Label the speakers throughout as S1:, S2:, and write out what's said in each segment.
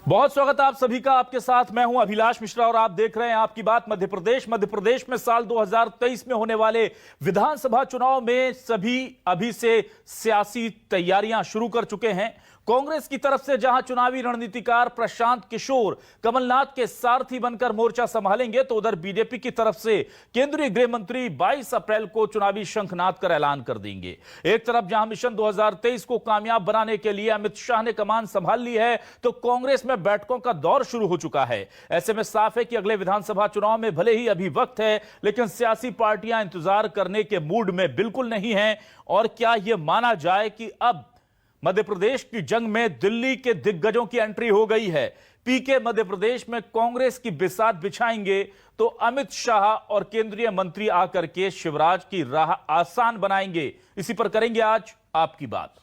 S1: बहुत स्वागत आप सभी का। आपके साथ मैं हूं अभिलाष मिश्रा और आप देख रहे हैं आपकी बात मध्य प्रदेश। मध्य प्रदेश में साल 2023 में होने वाले विधानसभा चुनाव में सभी अभी से सियासी तैयारियां शुरू कर चुके हैं। कांग्रेस की तरफ से जहां चुनावी रणनीतिकार प्रशांत किशोर कमलनाथ के सारथी बनकर मोर्चा संभालेंगे, तो उधर बीजेपी की तरफ से केंद्रीय गृह मंत्री 22 अप्रैल को चुनावी शंखनाद कर ऐलान कर देंगे। एक तरफ जहां मिशन 2023 को कामयाब बनाने के लिए अमित शाह ने कमान संभाल ली है, तो कांग्रेस में बैठकों का दौर शुरू हो चुका है। ऐसे में साफ है कि अगले विधानसभा चुनाव में भले ही अभी वक्त है, लेकिन सियासी पार्टियां इंतजार करने के मूड में बिल्कुल नहीं है। और क्या यह माना जाए कि अब मध्य प्रदेश की जंग में दिल्ली के दिग्गजों की एंट्री हो गई है। पीके मध्य प्रदेश में कांग्रेस की बिसात बिछाएंगे, तो अमित शाह और केंद्रीय मंत्री आकर के शिवराज की राह आसान बनाएंगे। इसी पर करेंगे आज आपकी बात।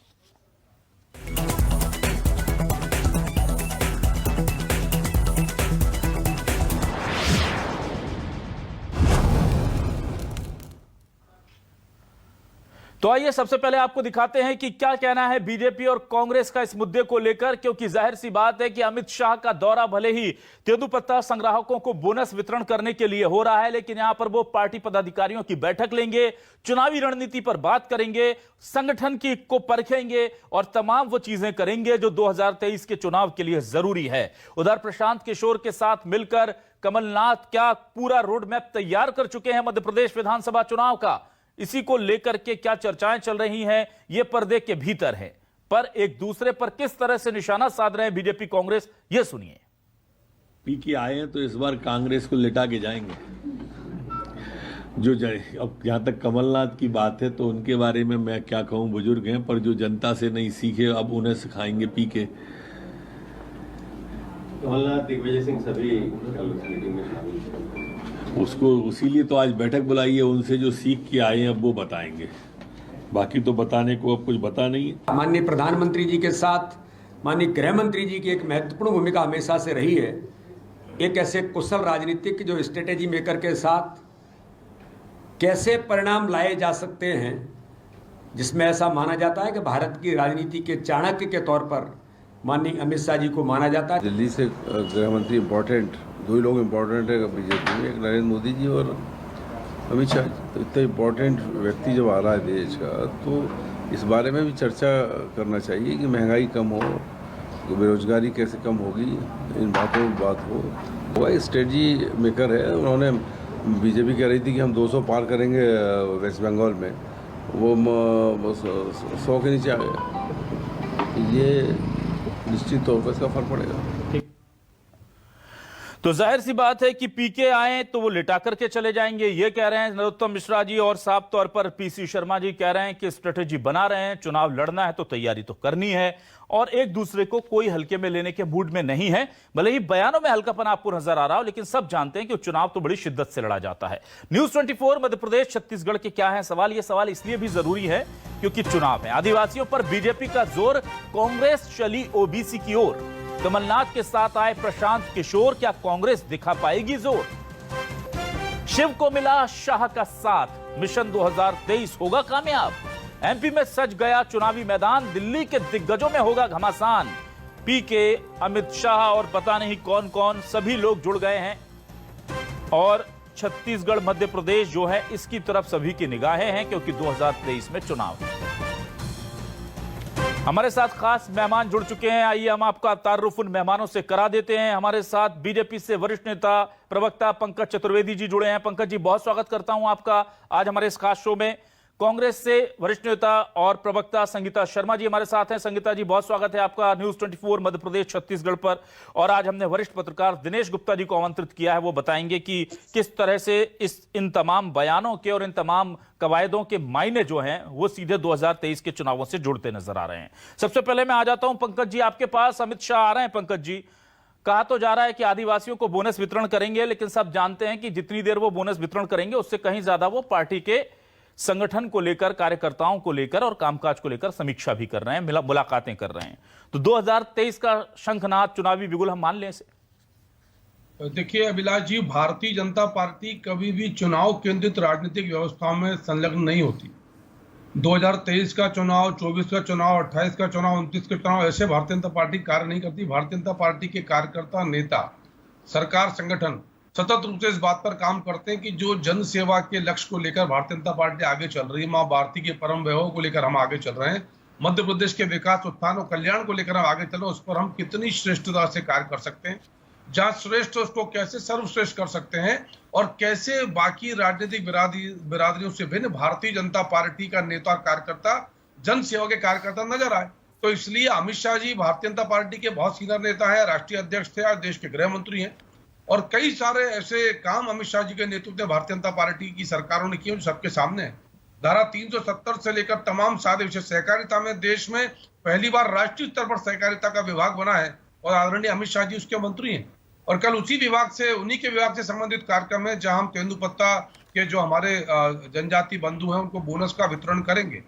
S1: तो आइए सबसे पहले आपको दिखाते हैं कि क्या कहना है बीजेपी और कांग्रेस का इस मुद्दे को लेकर, क्योंकि जाहिर सी बात है कि अमित शाह का दौरा भले ही तेंदुपत्ता संग्राहकों को बोनस वितरण करने के लिए हो रहा है, लेकिन यहां पर वो पार्टी पदाधिकारियों की बैठक लेंगे, चुनावी रणनीति पर बात करेंगे, संगठन की को परखेंगे और तमाम वो चीजें करेंगे जो 2023 के चुनाव के लिए जरूरी है। उधर प्रशांत किशोर के साथ मिलकर कमलनाथ क्या पूरा रोड मैप तैयार कर चुके हैं मध्य प्रदेश विधानसभा चुनाव का। इसी को लेकर के क्या चर्चाएं चल रही हैं, ये पर्दे के भीतर है, पर एक दूसरे पर किस तरह से निशाना साध रहे हैं बीजेपी कांग्रेस, ये सुनिए।
S2: पीके आए हैं तो इस बार कांग्रेस को लिटा के जाएंगे। जो अब जहां तक कमलनाथ की बात है तो उनके बारे में मैं क्या कहूं, बुजुर्ग हैं, पर जो जनता से नहीं सीखे अब उन्हें सिखाएंगे पीके।
S3: कमलनाथ, दिग्विजय सिंह सभी मीटिंग में शामिल थे।
S2: उसको उसीलिए तो आज बैठक बुलाई है, उनसे जो सीख के आए हैं अब वो बताएंगे। बाकी तो बताने को अब कुछ बता नहीं है।
S4: माननीय प्रधानमंत्री जी के साथ माननीय गृह मंत्री जी की एक महत्वपूर्ण भूमिका हमेशा से रही है। एक ऐसे कुशल राजनीतिक जो स्ट्रेटेजी मेकर के साथ कैसे परिणाम लाए जा सकते हैं, जिसमें ऐसा माना जाता है कि भारत की राजनीति के चाणक्य के तौर पर माननीय अमित शाह जी को माना जाता है।
S5: दिल्ली से गृह मंत्री इम्पोर्टेंट, दो ही लोग इम्पोर्टेंट है बीजेपी में, एक नरेंद्र मोदी जी और अमित शाह जी। तो इतना इम्पोर्टेंट व्यक्ति जब आ रहा है देश का, तो इस बारे में भी चर्चा करना चाहिए कि महंगाई कम हो, बेरोजगारी कैसे कम होगी, इन बातों में बात हो। वह स्ट्रेटजी मेकर है। उन्होंने बीजेपी कह रही थी कि हम 200 पार करेंगे वेस्ट बंगाल में, वो 100 के नीचे आ गया। ये निश्चित तौर पर इसका फर्क पड़ेगा।
S1: तो जाहिर सी बात है कि पीके आए तो वो लिटा करके चले जाएंगे, ये कह रहे हैं नरोत्तम मिश्रा जी, और साफ तौर पर पीसी शर्मा जी कह रहे हैं कि स्ट्रेटेजी बना रहे हैं, चुनाव लड़ना है तो तैयारी तो करनी है, और एक दूसरे को कोई हल्के में लेने के मूड में नहीं है। भले ही बयानों में हल्कापन आपको नजर आ रहा हो, लेकिन सब जानते हैं कि चुनाव तो बड़ी शिद्दत से लड़ा जाता है। न्यूज 24 मध्य प्रदेश छत्तीसगढ़ के क्या है सवाल, ये सवाल इसलिए भी जरूरी है क्योंकि चुनाव है। आदिवासियों पर बीजेपी का जोर, कांग्रेस चली ओबीसी की ओर। कमलनाथ के साथ आए प्रशांत किशोर, क्या कांग्रेस दिखा पाएगी जोर? शिव को मिला शाह का साथ, मिशन 2023 होगा कामयाब। एमपी में सज गया चुनावी मैदान, दिल्ली के दिग्गजों में होगा घमासान। पीके, अमित शाह और पता नहीं कौन कौन सभी लोग जुड़ गए हैं, और छत्तीसगढ़ मध्य प्रदेश जो है इसकी तरफ सभी की निगाहें हैं, क्योंकि 2023 में चुनाव है। हमारे साथ खास मेहमान जुड़ चुके हैं, आइए हम आपका तारुफ उन मेहमानों से करा देते हैं। हमारे साथ बीजेपी से वरिष्ठ नेता प्रवक्ता पंकज चतुर्वेदी जी जुड़े हैं। पंकज जी, बहुत स्वागत करता हूं आपका आज हमारे इस खास शो में। कांग्रेस से वरिष्ठ नेता और प्रवक्ता संगीता शर्मा जी हमारे साथ हैं। संगीता जी, बहुत स्वागत है आपका न्यूज 24 मध्य प्रदेश छत्तीसगढ़ पर। और आज हमने वरिष्ठ पत्रकार दिनेश गुप्ता जी को आमंत्रित किया है, वो बताएंगे कि किस तरह से इन तमाम बयानों के और इन तमाम कवायदों के मायने जो हैं वो सीधे 2023 के चुनावों से जुड़ते नजर आ रहे हैं। सबसे पहले मैं आ जाता हूं पंकज जी आपके पास। अमित शाह आ रहे हैं पंकज जी, कहा तो जा रहा है कि आदिवासियों को बोनस वितरण करेंगे, लेकिन सब जानते हैं कि जितनी देर वो बोनस वितरण करेंगे उससे कहीं ज्यादा वो पार्टी के संगठन को लेकर, कार्यकर्ताओं को लेकर और कामकाज को लेकर समीक्षा भी कर रहे हैं, मुलाकातें कर रहे हैं। तो 2023 का शंखनाद, चुनावी बिगुल हम मान लें इसे?
S6: देखिए अभिलाष जी, भारतीय जनता पार्टी कभी भी चुनाव केंद्रित राजनीतिक व्यवस्थाओं में संलग्न नहीं होती। 2023 का चुनाव, 24 का चुनाव, 28 का चुनाव, 29 का चुनाव, ऐसे भारतीय जनता पार्टी कार्य नहीं करती। भारतीय जनता पार्टी के कार्यकर्ता, नेता, सरकार, संगठन सतत रूप से इस बात पर काम करते हैं कि जो जन सेवा के लक्ष्य को लेकर भारतीय जनता पार्टी आगे चल रही है, मां भारती के परम वैभव को लेकर हम आगे चल रहे हैं, मध्य प्रदेश के विकास, उत्थान और कल्याण को लेकर हम आगे चल रहे हैं, उस पर हम कितनी श्रेष्ठता से कार्य कर सकते हैं, जहां श्रेष्ठ उसको कैसे सर्वश्रेष्ठ कर सकते हैं, और कैसे बाकी राजनीतिक बिरादरियों से भिन्न भारतीय जनता पार्टी का नेता और कार्यकर्ता, जन सेवा के कार्यकर्ता नजर आए। तो इसलिए अमित शाह जी भारतीय जनता पार्टी के बहुत सीनियर नेता है, राष्ट्रीय अध्यक्ष थे, आज देश के गृह मंत्री हैं, और कई सारे ऐसे काम अमित शाह जी के नेतृत्व में भारतीय जनता पार्टी की सरकारों ने किए जो सबके सामने है। धारा 370 से लेकर तमाम सारे विषय, सहकारिता में देश में पहली बार राष्ट्रीय स्तर पर सहकारिता का विभाग बना है और आदरणीय अमित शाह जी उसके मंत्री हैं। और कल उन्हीं के विभाग से संबंधित कार्यक्रम है जहां हम तेंदुपत्ता के जो हमारे जनजाति बंधु हैं उनको बोनस का वितरण करेंगे।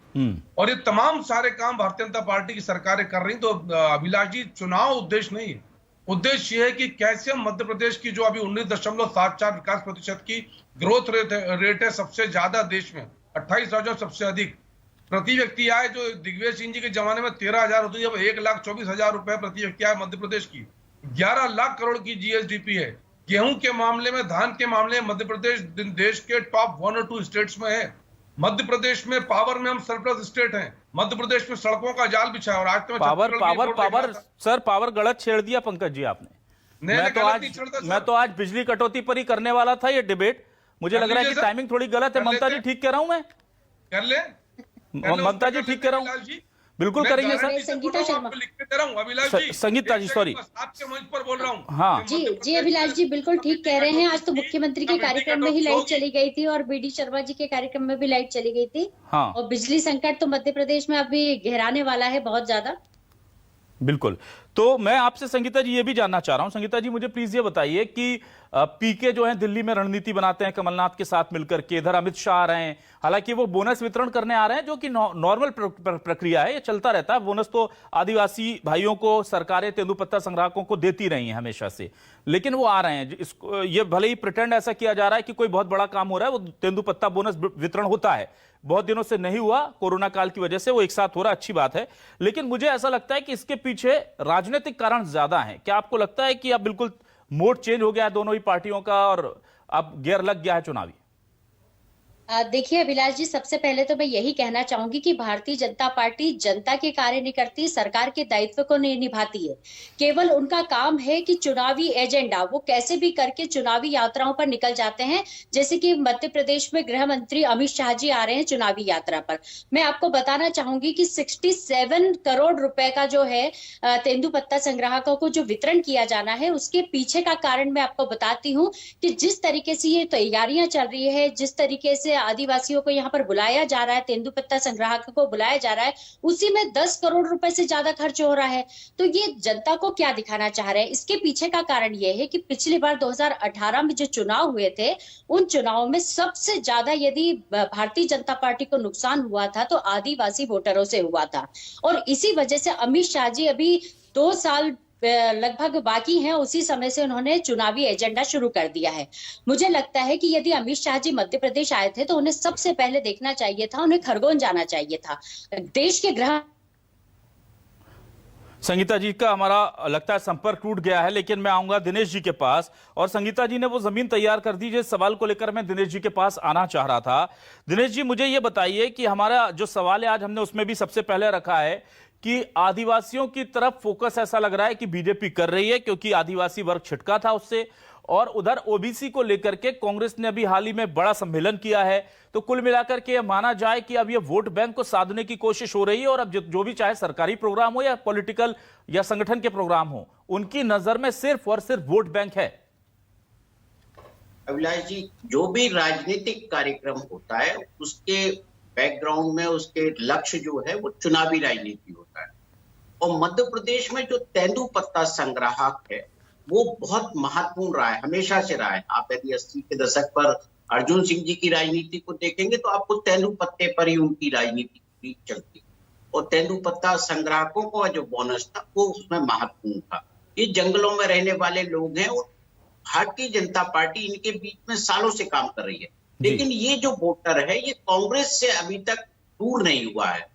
S6: और ये तमाम सारे काम भारतीय जनता पार्टी की सरकारें कर रही। तो अभिलाष जी, चुनाव उद्देश्य नहीं है, उद्देश्य ये है कि कैसे हम मध्य प्रदेश की जो अभी 19.74 विकास प्रतिशत की ग्रोथ रेट है, सबसे ज्यादा देश में, 28,000 सबसे अधिक प्रति व्यक्ति आए। जो दिग्विजय सिंह जी के जमाने में 13,000 होती है, अब 1,24,000 रुपए प्रति व्यक्ति आए मध्य प्रदेश की। 11 लाख करोड़ की जीएसडीपी है। गेहूं के मामले में, धान के मामले में मध्य प्रदेश देश के टॉप 1 और 2 स्टेट्स में है। मध्य प्रदेश में पावर में हम सरप्लस स्टेट हैं। मध्य प्रदेश में सड़कों का जाल बिछा है। और आज तो
S1: पावर गलत छेड़ दिया पंकज जी आपने। मैं तो आज बिजली कटौती पर ही करने वाला था ये डिबेट। मुझे लग रहा है कि टाइमिंग थोड़ी गलत है। ममता जी ठीक कह रहा हूं मैं?
S6: कर ले
S1: ममता जी ठीक कह रहा हूं? बिल्कुल करेंगे सर।
S7: संगीता शर्मा,
S1: संगीता जी सॉरी,
S6: आपके मंच पर बोल रहा हूँ।
S1: हाँ
S7: जी अभिलाष जी बिल्कुल ठीक कह रहे हैं। आज तो मुख्यमंत्री के कार्यक्रम में ही लाइट चली गई थी और बीडी शर्मा जी के कार्यक्रम में भी लाइट चली गई थी।
S1: हाँ।
S7: और बिजली संकट तो मध्य प्रदेश में अभी गहराने वाला है बहुत ज्यादा।
S1: बिल्कुल। तो मैं आपसे संगीता जी ये भी जानना चाह रहा हूं, संगीता जी मुझे प्लीज ये बताइए कि पीके जो है दिल्ली में रणनीति बनाते हैं कमलनाथ के साथ मिलकर के, इधर अमित शाह आ रहे हैं, हालांकि वो बोनस वितरण करने आ रहे हैं जो कि नॉर्मल प्रक्रिया है, ये चलता रहता है। बोनस तो आदिवासी भाइयों को सरकारें तेंदुपत्ता संग्राहकों को देती रही हैं हमेशा से, लेकिन वो आ रहे हैं। इसको ये भले ही प्रिटेंड ऐसा किया जा रहा है कि कोई बहुत बड़ा काम हो रहा है, वो तेंदुपत्ता बोनस वितरण होता है, बहुत दिनों से नहीं हुआ, कोरोना काल की वजह से वो एक साथ हो रहा, अच्छी बात है। लेकिन मुझे ऐसा लगता है कि इसके पीछे राजनीतिक कारण ज्यादा है। क्या आपको लगता है कि अब बिल्कुल मोड चेंज हो गया है दोनों ही पार्टियों का और अब गियर लग गया है चुनावी?
S7: देखिए अभिलाष जी, सबसे पहले तो मैं यही कहना चाहूंगी कि भारतीय जनता पार्टी जनता के कार्य नहीं करती, सरकार के दायित्व को नहीं निभाती है। केवल उनका काम है कि चुनावी एजेंडा वो कैसे भी करके चुनावी यात्राओं पर निकल जाते हैं। जैसे कि मध्य प्रदेश में गृह मंत्री अमित शाह जी आ रहे हैं चुनावी यात्रा पर। मैं आपको बताना चाहूंगी कि 67 करोड़ रुपए का जो है तेंदुपत्ता संग्राहकों को जो वितरण किया जाना है, उसके पीछे का कारण मैं आपको बताती हूँ कि जिस तरीके से ये तैयारियां चल रही है, जिस तरीके से आदिवासियों को यहाँ पर बुलाया जा रहा है, तेंदुपत्ता संग्राहकों को बुलाया जा रहा है, उसी में 10 करोड़ रुपए से ज्यादा खर्च हो रहा है। तो ये जनता को क्या दिखाना चाह रहे हैं? इसके पीछे का कारण ये है कि पिछली बार 2018 में जो चुनाव हुए थे, उन चुनावों में सबसे ज्यादा यदि भारतीय जनता पार्टी को नुकसान हुआ था तो आदिवासी वोटरों से हुआ था। और इसी वजह से अमित शाह जी अभी 2 साल लगभग बाकी हैं, उसी समय से उन्होंने चुनावी एजेंडा शुरू कर दिया है। मुझे लगता है कि यदि अमित शाह जी मध्य प्रदेश आए थे तो उन्हें सबसे पहले देखना चाहिए था, उन्हें खरगोन जाना चाहिए था। देश के गृह
S1: संगीता जी का हमारा लगता है संपर्क टूट गया है, लेकिन मैं आऊंगा दिनेश जी के पास। और संगीता जी ने वो जमीन तैयार कर दी जिस सवाल को लेकर मैं दिनेश जी के पास आना चाह रहा था। दिनेश जी मुझे ये बताइए कि हमारा जो सवाल है आज हमने उसमें भी सबसे पहले रखा है कि आदिवासियों की तरफ फोकस ऐसा लग रहा है कि बीजेपी कर रही है क्योंकि आदिवासी वर्ग छिटका था उससे, और उधर ओबीसी को लेकर के कांग्रेस ने अभी हाल ही में बड़ा सम्मेलन किया है। तो कुल मिलाकर के माना जाए कि अब ये वोट बैंक को साधने की कोशिश हो रही है, और अब जो भी चाहे सरकारी प्रोग्राम हो या पॉलिटिकल या संगठन के प्रोग्राम हो, उनकी नजर में सिर्फ और सिर्फ वोट बैंक है।
S8: अभिलाष जी, जो भी राजनीतिक कार्यक्रम होता है उसके बैकग्राउंड में उसके लक्ष्य जो है वो चुनावी राजनीति होता है। और मध्य प्रदेश में जो तेंदुपत्ता संग्राहक है वो बहुत महत्वपूर्ण रहा है, हमेशा से रहा है। आप यदि 80 के दशक पर अर्जुन सिंह जी की राजनीति को देखेंगे तो आपको तेंदुपत्ते पर ही उनकी राजनीति चलती। और तेंदुपत्ता संग्राहकों का जो बोनस था वो उसमें महत्वपूर्ण था। ये जंगलों में रहने वाले लोग हैं और भारतीय जनता पार्टी इनके बीच में सालों से काम कर रही है। लेकिन ये जो वोटर है ये कांग्रेस से अभी तक दूर नहीं हुआ है।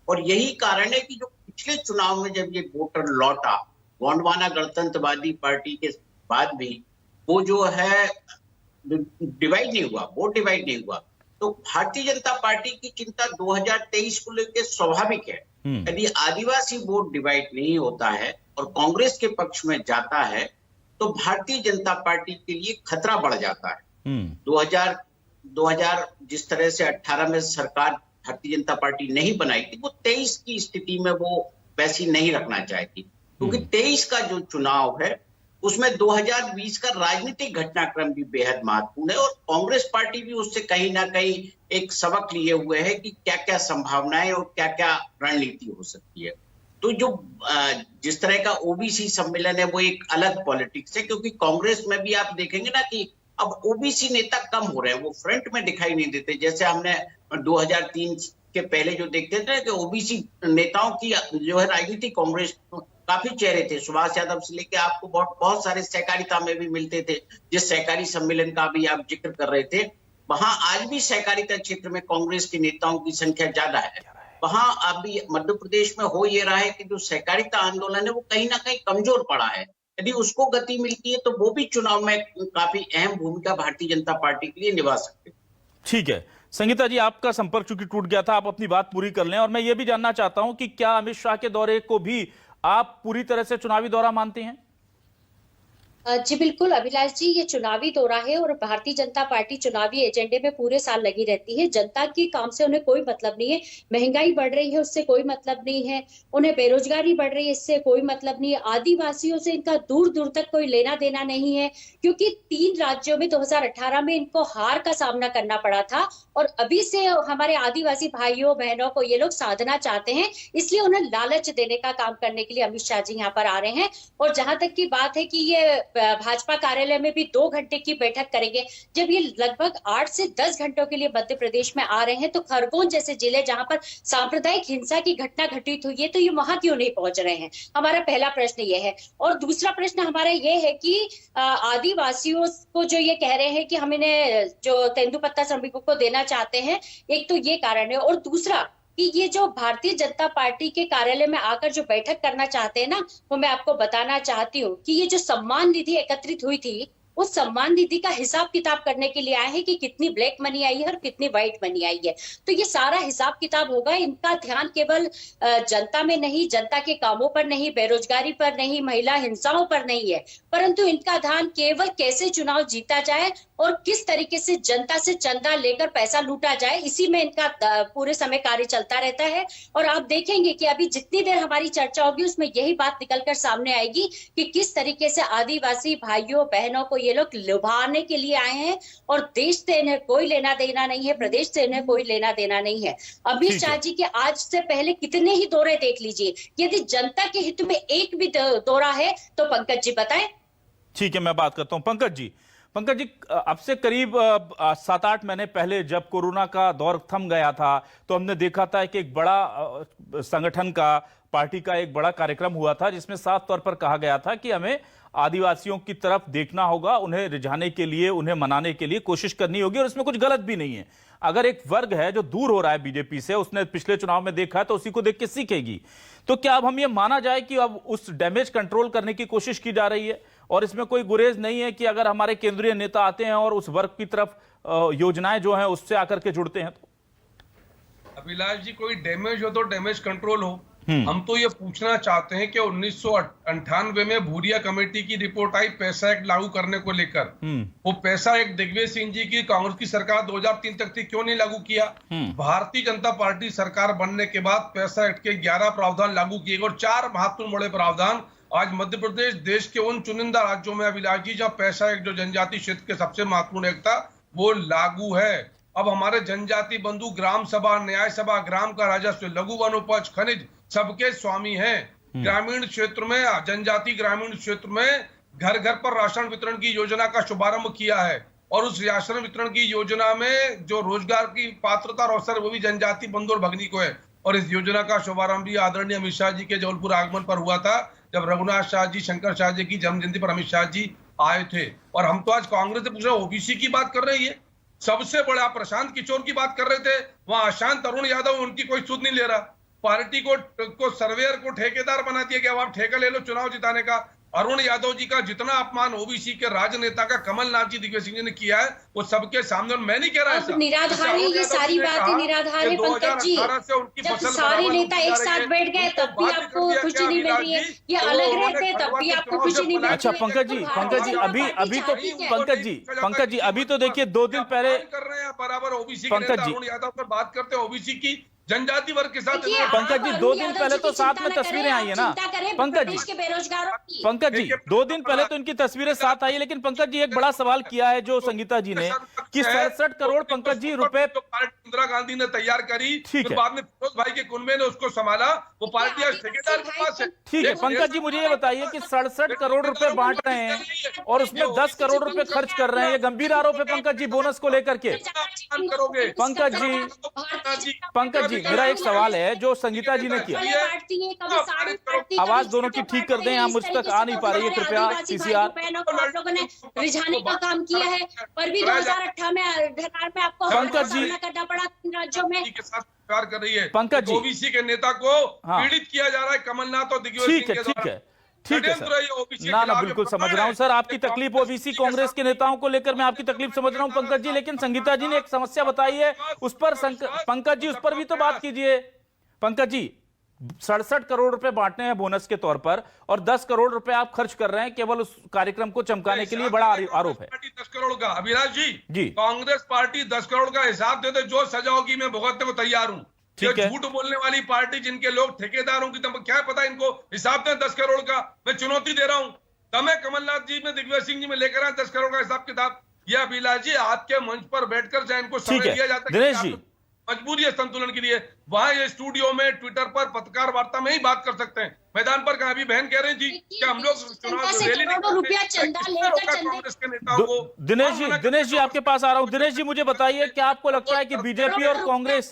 S8: और यही कारण है कि जो पिछले चुनाव में जब ये वोटर लौटा गोंडवाना गणतंत्रवादी पार्टी के बाद भी वो जो है डिवाइड नहीं हुआ, वोट डिवाइड नहीं हुआ। तो भारतीय जनता पार्टी की चिंता 2023 को लेकर स्वाभाविक है। यदि आदिवासी वोट डिवाइड नहीं होता है और कांग्रेस के पक्ष में जाता है तो भारतीय जनता पार्टी के लिए खतरा बढ़ जाता है। 2000 जिस तरह से 18 में सरकार भारतीय जनता पार्टी नहीं बनाई थी, वो 23 की स्थिति में वो वैसी नहीं रखना चाहती, क्योंकि 23 का जो चुनाव है उसमें 2020 का राजनीतिक घटनाक्रम भी बेहद महत्वपूर्ण है और कांग्रेस पार्टी भी उससे कहीं ना कहीं एक सबक लिए हुए है कि क्या क्या संभावनाएं और क्या क्या रणनीति हो सकती है। तो जो जिस तरह का ओबीसी सम्मेलन है वो एक अलग पॉलिटिक्स है, क्योंकि कांग्रेस में भी आप देखेंगे ना कि अब ओबीसी नेता कम हो रहे हैं, वो फ्रंट में दिखाई नहीं देते। जैसे हमने 2003 के पहले जो देखते थे कि ओबीसी नेताओं की जो है राजनीति कांग्रेस काफी चेहरे थे, सुभाष यादव से लेके आपको बहुत सारे सहकारिता में भी मिलते थे, जिस सहकारी सम्मेलन का भी आप जिक्र कर रहे थे, वहां आज भी सहकारिता क्षेत्र में कांग्रेस के नेताओं की संख्या ज्यादा है। वहां अभी मध्य प्रदेश में हो ये रहा है कि जो सहकारिता आंदोलन है वो कहीं ना कहीं कमजोर पड़ा है। यदि उसको गति मिलती है तो वो भी चुनाव में काफी अहम भूमिका भारतीय जनता पार्टी के लिए निभा सकते हैं।
S1: ठीक है संगीता जी, आपका संपर्क चूंकि टूट गया था, आप अपनी बात पूरी कर लें। और मैं ये भी जानना चाहता हूं कि क्या अमित शाह के दौरे को भी आप पूरी तरह से चुनावी दौरा मानते हैं?
S7: जी बिल्कुल अभिलाष जी, ये चुनावी दौरा है और भारतीय जनता पार्टी चुनावी एजेंडे में पूरे साल लगी रहती है। जनता के काम से उन्हें कोई मतलब नहीं है, महंगाई बढ़ रही है उससे कोई मतलब नहीं है, उन्हें बेरोजगारी बढ़ रही है इससे कोई मतलब नहीं है, आदिवासियों से इनका दूर दूर तक कोई लेना देना नहीं है, क्योंकि 3 राज्यों में 2018 में इनको हार का सामना करना पड़ा था और अभी से हमारे आदिवासी भाइयों बहनों को ये लोग साधना चाहते हैं, इसलिए उन्हें लालच देने का काम करने के लिए अमित शाह जी यहाँ पर आ रहे हैं। और जहां तक की बात है कि ये भाजपा कार्यालय में भी 2 घंटे की बैठक करेंगे, जब ये लगभग 8 से 10 घंटों के लिए मध्य प्रदेश में आ रहे हैं तो खरगोन जैसे जिले जहां पर सांप्रदायिक हिंसा की घटना घटित हुई है तो ये वहां क्यों नहीं पहुंच रहे हैं, हमारा पहला प्रश्न ये है। और दूसरा प्रश्न हमारा ये है कि आदिवासियों को जो ये कह रहे हैं कि हम इन्हें जो तेंदुपत्ता श्रमिकों को देना चाहते हैं, एक तो ये कारण है और दूसरा कि ये जो भारतीय जनता पार्टी के कार्यालय में आकर जो बैठक करना चाहते हैं ना, वो मैं आपको बताना चाहती हूँ कि ये जो सम्मान निधि एकत्रित हुई थी उस सम्मान निधि का हिसाब किताब करने के लिए आए हैं कि कितनी ब्लैक मनी आई है और कितनी व्हाइट मनी आई है। तो ये सारा हिसाब किताब होगा। इनका ध्यान केवल जनता में नहीं, जनता के कामों पर नहीं, बेरोजगारी पर नहीं, महिला हिंसाओं पर नहीं है, परंतु इनका ध्यान केवल कैसे चुनाव जीता जाए और किस तरीके से जनता से चंदा लेकर पैसा लूटा जाए, इसी में इनका पूरे समय कार्य चलता रहता है। और आप देखेंगे कि अभी जितनी देर हमारी चर्चा होगी उसमें यही बात निकलकर सामने आएगी कि किस तरीके से आदिवासी भाइयों बहनों को ये लोग लुभाने के लिए आए हैं और देश से इन्हें कोई लेना देना नहीं है, प्रदेश से इन्हें कोई लेना देना नहीं है। अमित शाह जी के आज से पहले कितने ही दौरे देख लीजिए, यदि जनता के हित में एक भी दौरा है तो पंकज जी बताएं।
S1: ठीक है, मैं बात करता हूं पंकज जी। अब से करीब 7-8 महीने पहले जब कोरोना का दौर थम गया था तो हमने देखा था कि एक बड़ा संगठन का, पार्टी का एक बड़ा कार्यक्रम हुआ था जिसमें साफ तौर पर कहा गया था कि हमें आदिवासियों की तरफ देखना होगा, उन्हें रिझाने के लिए, उन्हें मनाने के लिए कोशिश करनी होगी और इसमें कुछ गलत भी नहीं है। अगर एक वर्ग है जो दूर हो रहा है बीजेपी से, उसने पिछले चुनाव में देखा है तो उसी को देख के सीखेगी। तो क्या अब हम ये माना जाए कि अब उस डैमेज कंट्रोल करने की कोशिश की जा रही है और इसमें कोई गुरेज नहीं है कि अगर हमारे केंद्रीय नेता आते हैं और उस वर्ग की तरफ योजनाएं जो हैं उससे आकर के जुड़ते हैं? तो
S6: अभिलाष जी, कोई डैमेज हो तो डैमेज कंट्रोल हो। हम तो ये पूछना चाहते हैं कि 1998 में भूरिया कमेटी की रिपोर्ट आई पैसा एक्ट लागू करने को लेकर, वो पैसा एक्ट दिग्विजय सिंह जी की कांग्रेस की सरकार 2003 तक थी, क्यों नहीं लागू किया? भारतीय जनता पार्टी सरकार बनने के बाद पैसा एक्ट के 11 प्रावधान लागू किए और 4 महत्वपूर्ण बड़े प्रावधान आज मध्य प्रदेश देश के उन चुनिंदा राज्यों में अभिलाष जी जहाँ पैसा एक्ट जो जनजाति क्षेत्र के सबसे महत्वपूर्ण एक्ट था वो लागू है। अब हमारे जनजाति बंधु ग्राम सभा, न्याय सभा, ग्राम का राजस्व, लघु वनोपज, खनिज सबके स्वामी हैं। ग्रामीण क्षेत्र में, जनजाति ग्रामीण क्षेत्र में घर घर पर राशन वितरण की योजना का शुभारंभ किया है और उस राशन वितरण की योजना में जो रोजगार की पात्रता और अवसर वो भी जनजाति बंधु और भगिनी को है। और इस योजना का शुभारंभ भी आदरणीय अमित शाह जी के जबलपुर आगमन पर हुआ था, जब रघुनाथ शाह जी, शंकर शाह जी की जन्म जयंती पर अमित शाह जी आए थे। और हम तो आज कांग्रेस से पूछ रहे हैं, ओबीसी की बात कर रही है। सबसे बड़ा प्रशांत किशोर की बात कर रहे थे, वहां अशांत अरुण यादव उनकी कोई सुध नहीं ले रहा। पार्टी को सर्वेयर को ठेकेदार बना दिया गया, अब आप ठेका ले लो चुनाव जिताने का। अरुण यादव जी का जितना अपमान ओबीसी के राजनेता का कमलनाथ जी, दिग्विजय सिंह जी ने किया है, वो सबके सामने, मैं नहीं कह रहा ऐसा।
S7: निराधार है, ये सारी बातें निराधार है पंकज जी। जब सारे नेता एक साथ बैठ गए तब भी आपको खुशी नहीं मिल रही है, ये अलग रहते तब भी आपको खुशी नहीं मिल रही है।
S1: अच्छा पंकज जी अभी तो देखिए 2 दिन पहले
S6: कर रहे हैं बराबर ओबीसी
S1: पंकज जी,
S6: अरुण यादव पर बात करते हैं ओबीसी की जनजाति वर्ग के साथ।
S1: पंकज जी 2 दिन पहले तो साथ में तस्वीरें आई है ना पंकज जी, पंकज जी 2 दिन पहले तो इनकी तस्वीरें साथ आई, लेकिन पंकज जी एक बड़ा सवाल किया है जो संगीता जी ने कि 67 करोड़ पंकज जी रुपए
S6: इंदिरा गांधी ने तैयार करी,
S1: ठीक है,
S6: बाद में फिरोज भाई के कुनबे ने उसको संभाला, वो पार्टी आज ठेकेदार के पास है।
S1: ठीक है पंकज जी, मुझे ये बताइए कि 67 करोड़ रुपए बांट रहे हैं और उसमें 10 करोड़ रुपए खर्च कर रहे हैं, ये गंभीर आरोप है पंकज जी बोनस को लेकर के। पंकज जी मेरा एक सवाल है जो संगीता जी ने किया, आवाज दोनों की ठीक कर दें, यहाँ मुझ तक आ नहीं पा रही है, कृपया सीसीआर।
S7: आप लोगों ने रिझाने का काम किया है, पर भी 2018 में आपको
S1: पंकज जी
S7: करना पड़ा राज्यों में
S6: कर रही है
S1: पंकज जी,
S6: ओबीसी के नेता को पीड़ित किया जा रहा है कमलनाथ और दिग्विजय सिंह के द्वारा।
S1: ठीक है सर, ना बिल्कुल समझ रहा हूं सर आपकी तकलीफ, ओबीसी कांग्रेस के नेताओं को लेकर मैं आपकी तकलीफ समझ रहा हूं पंकज जी, लेकिन संगीता जी ने एक समस्या बताई है उस पर पंकज जी उस पर भी तो बात कीजिए। पंकज जी 67 करोड़ रुपए बांटने हैं बोनस के तौर पर और 10 करोड़ रुपए आप खर्च कर रहे हैं केवल उस कार्यक्रम को चमकाने के लिए, बड़ा आरोप है।
S6: 10 करोड़ का अभिलाष जी कांग्रेस पार्टी 10 करोड़ का हिसाब दे दे, जो सजा होगी मैं भुगतने को तैयार हूं। झूठ बोलने वाली पार्टी जिनके लोग ठेकेदारों की, तो क्या पता इनको हिसाब दें 10 करोड़ का, मैं चुनौती दे रहा हूं। तमें कमलनाथ जी में दिग्विजय सिंह जी में लेकर आए 10 करोड़ का हिसाब किताब। यह अभिलाष जी आपके मंच पर बैठकर चाहे इनको समय दिया जाता है,
S1: दिनेश जी
S6: मजबूरी है संतुलन के लिए, वहां ये स्टूडियो में ट्विटर पर पत्रकार वार्ता में ही बात कर सकते हैं, मैदान पर कहा। अभी बहन कह रही थी कि हम लोग चुनाव रैली कांग्रेस के नेताओं को।
S1: दिनेश जी आपके पास आ रहा हूं। दिनेश जी मुझे बताइए क्या आपको लगता है कि बीजेपी और कांग्रेस,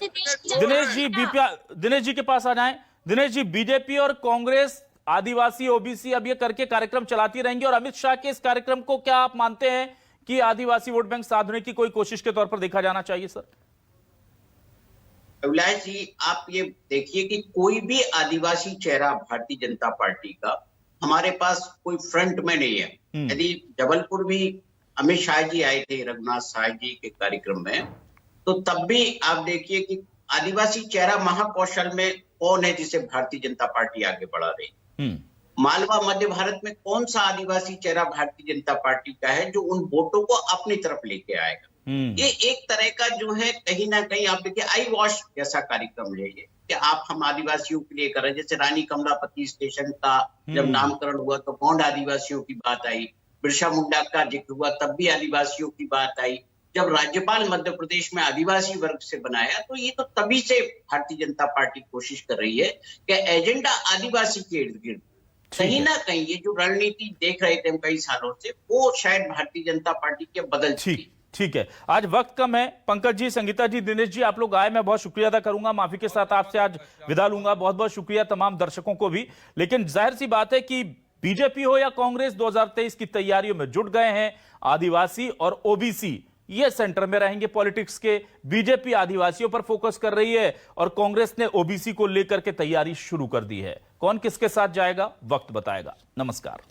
S1: दिनेश जी के पास आ जाएं। दिनेश जी, बीजेपी और कांग्रेस आदिवासी ओबीसी अब ये करके कार्यक्रम चलाती रहेंगी और अमित शाह के इस कार्यक्रम को क्या आप मानते हैं कि आदिवासी वोट बैंक साधने की कोई कोशिश के तौर पर देखा जाना चाहिए सर?
S8: अभिलाष जी आप ये देखिए कि कोई भी आदिवासी चेहरा भारतीय जनता पार्टी का हमारे पास कोई फ्रंट में नहीं है। यदि जबलपुर भी अमित शाह जी आए थे रघुनाथ शाह जी के कार्यक्रम में, तो तब भी आप देखिए कि आदिवासी चेहरा महाकौशल में कौन है जिसे भारतीय जनता पार्टी आगे बढ़ा रही। मालवा मध्य भारत में कौन सा आदिवासी चेहरा भारतीय जनता पार्टी का है जो उन वोटों को अपनी तरफ लेके आएगा। ये एक तरह का जो है कहीं ना कहीं आप देखिए आई वॉश जैसा कार्यक्रम है ये, कि आप हम आदिवासियों के लिए कर रहे हैं। जैसे रानी कमलापति स्टेशन का जब नामकरण हुआ तो गोंड आदिवासियों की बात आई, बिरसा मुंडा का जिक्र हुआ तब भी आदिवासियों की बात आई। जब राज्यपाल मध्य प्रदेश में आदिवासी वर्ग से बनाया तो ये तो तभी से भारतीय जनता पार्टी कोशिश कर रही है कि एजेंडा आदिवासी के इर्द गिर्द कहीं ना कहीं ये जो रणनीति देख रहे थे हम कई सालों से, वो शायद भारतीय जनता पार्टी के बदल चुकी।
S1: ठीक है, आज वक्त कम है। पंकज जी, संगीता जी, दिनेश जी, आप लोग आए, मैं बहुत शुक्रिया अदा करूंगा। माफी के साथ आपसे आज विदा लूंगा। बहुत बहुत शुक्रिया तमाम दर्शकों को भी। लेकिन जाहिर सी बात है कि बीजेपी हो या कांग्रेस 2023 की तैयारियों में जुट गए हैं। आदिवासी और ओबीसी ये सेंटर में रहेंगे पॉलिटिक्स के। बीजेपी आदिवासियों पर फोकस कर रही है और कांग्रेस ने ओबीसी को लेकर के तैयारी शुरू कर दी है। कौन किसके साथ जाएगा वक्त बताएगा। नमस्कार।